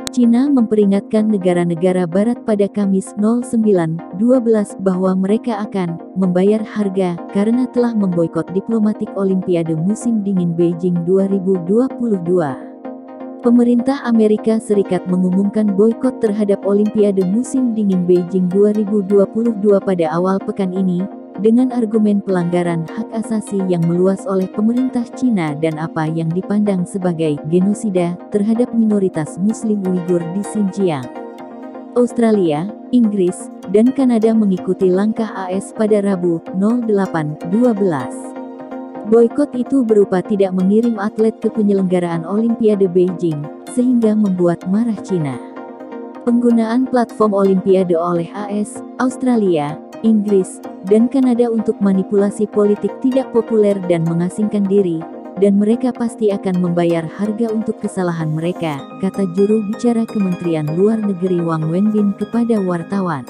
Cina memperingatkan negara-negara barat pada Kamis 09/12 bahwa mereka akan membayar harga karena telah memboikot diplomatik Olimpiade musim dingin Beijing 2022. Pemerintah Amerika Serikat mengumumkan boikot terhadap Olimpiade musim dingin Beijing 2022 pada awal pekan ini, dengan argumen pelanggaran hak asasi yang meluas oleh pemerintah Cina dan apa yang dipandang sebagai genosida terhadap minoritas Muslim Uighur di Xinjiang. Australia, Inggris, dan Kanada mengikuti langkah AS pada Rabu, 08/12. Boikot itu berupa tidak mengirim atlet ke penyelenggaraan Olimpiade Beijing, sehingga membuat marah Cina. Penggunaan platform Olimpiade oleh AS, Australia, Inggris, dan Kanada untuk manipulasi politik tidak populer dan mengasingkan diri, dan mereka pasti akan membayar harga untuk kesalahan mereka, kata juru bicara Kementerian Luar Negeri Wang Wenbin kepada wartawan.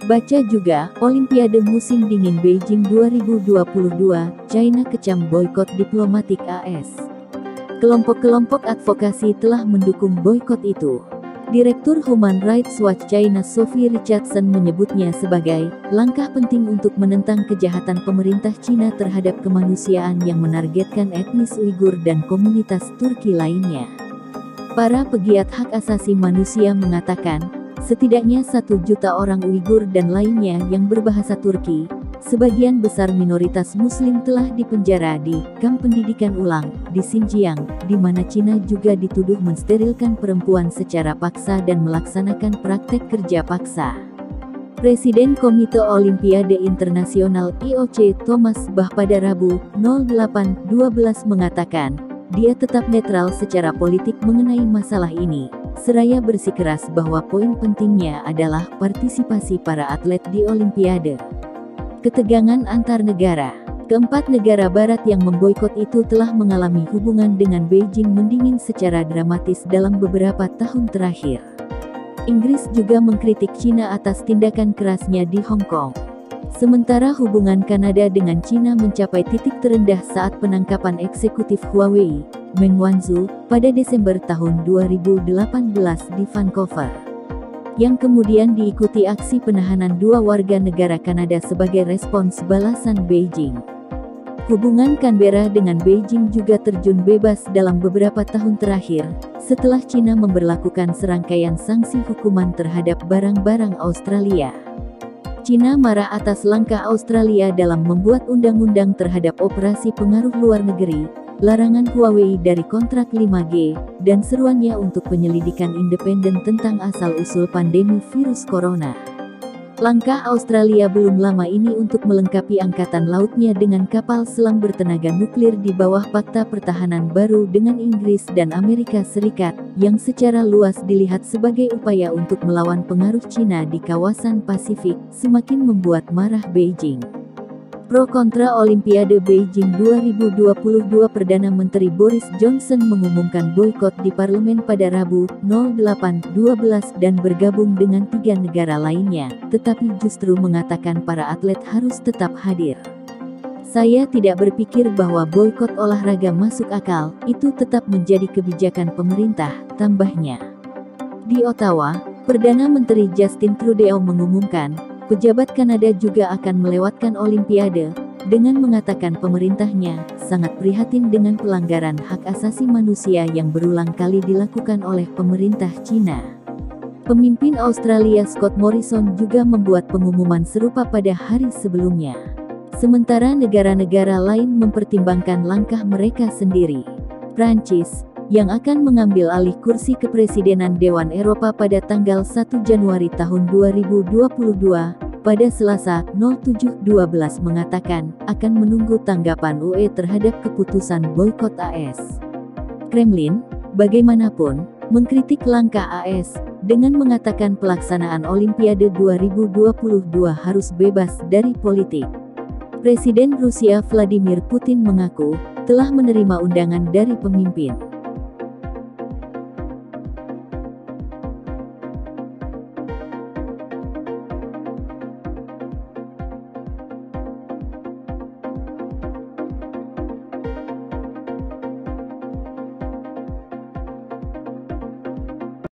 Baca juga, Olimpiade musim dingin Beijing 2022, China kecam boikot diplomatik AS. Kelompok-kelompok advokasi telah mendukung boikot itu. Direktur Human Rights Watch China Sophie Richardson menyebutnya sebagai langkah penting untuk menentang kejahatan pemerintah Cina terhadap kemanusiaan yang menargetkan etnis Uighur dan komunitas Turki lainnya. Para pegiat hak asasi manusia mengatakan, setidaknya 1 juta orang Uighur dan lainnya yang berbahasa Turki, sebagian besar minoritas Muslim telah dipenjara di kamp pendidikan ulang di Xinjiang, di mana Cina juga dituduh mensterilkan perempuan secara paksa dan melaksanakan praktek kerja paksa. Presiden Komite Olimpiade Internasional IOC Thomas Bach pada Rabu, 08/12 mengatakan, dia tetap netral secara politik mengenai masalah ini, seraya bersikeras bahwa poin pentingnya adalah partisipasi para atlet di Olimpiade. Ketegangan antar negara. Keempat negara barat yang memboikot itu telah mengalami hubungan dengan Beijing mendingin secara dramatis dalam beberapa tahun terakhir. Inggris juga mengkritik Cina atas tindakan kerasnya di Hong Kong. Sementara hubungan Kanada dengan Cina mencapai titik terendah saat penangkapan eksekutif Huawei, Meng Wanzhou, pada Desember tahun 2018 di Vancouver, yang kemudian diikuti aksi penahanan 2 warga negara Kanada sebagai respons balasan Beijing. Hubungan Canberra dengan Beijing juga terjun bebas dalam beberapa tahun terakhir, setelah Cina memberlakukan serangkaian sanksi hukuman terhadap barang-barang Australia. Cina marah atas langkah Australia dalam membuat undang-undang terhadap operasi pengaruh luar negeri, larangan Huawei dari kontrak 5G, dan seruannya untuk penyelidikan independen tentang asal-usul pandemi virus corona. Langkah Australia belum lama ini untuk melengkapi angkatan lautnya dengan kapal selam bertenaga nuklir di bawah Fakta Pertahanan Baru dengan Inggris dan Amerika Serikat, yang secara luas dilihat sebagai upaya untuk melawan pengaruh Cina di kawasan Pasifik, semakin membuat marah Beijing. Pro kontra Olimpiade Beijing 2022. Perdana Menteri Boris Johnson mengumumkan boikot di parlemen pada Rabu, 08/12 dan bergabung dengan 3 negara lainnya, tetapi justru mengatakan para atlet harus tetap hadir. Saya tidak berpikir bahwa boikot olahraga masuk akal, itu tetap menjadi kebijakan pemerintah, tambahnya. Di Ottawa, Perdana Menteri Justin Trudeau mengumumkan, pejabat Kanada juga akan melewatkan Olimpiade, dengan mengatakan pemerintahnya sangat prihatin dengan pelanggaran hak asasi manusia yang berulang kali dilakukan oleh pemerintah Cina. Pemimpin Australia Scott Morrison juga membuat pengumuman serupa pada hari sebelumnya. Sementara negara-negara lain mempertimbangkan langkah mereka sendiri. Prancis, yang akan mengambil alih kursi kepresidenan Dewan Eropa pada tanggal 1 Januari tahun 2022, pada Selasa, 07/12 mengatakan, akan menunggu tanggapan UE terhadap keputusan boikot AS. Kremlin, bagaimanapun, mengkritik langkah AS, dengan mengatakan pelaksanaan Olimpiade 2022 harus bebas dari politik. Presiden Rusia Vladimir Putin mengaku, telah menerima undangan dari pemimpin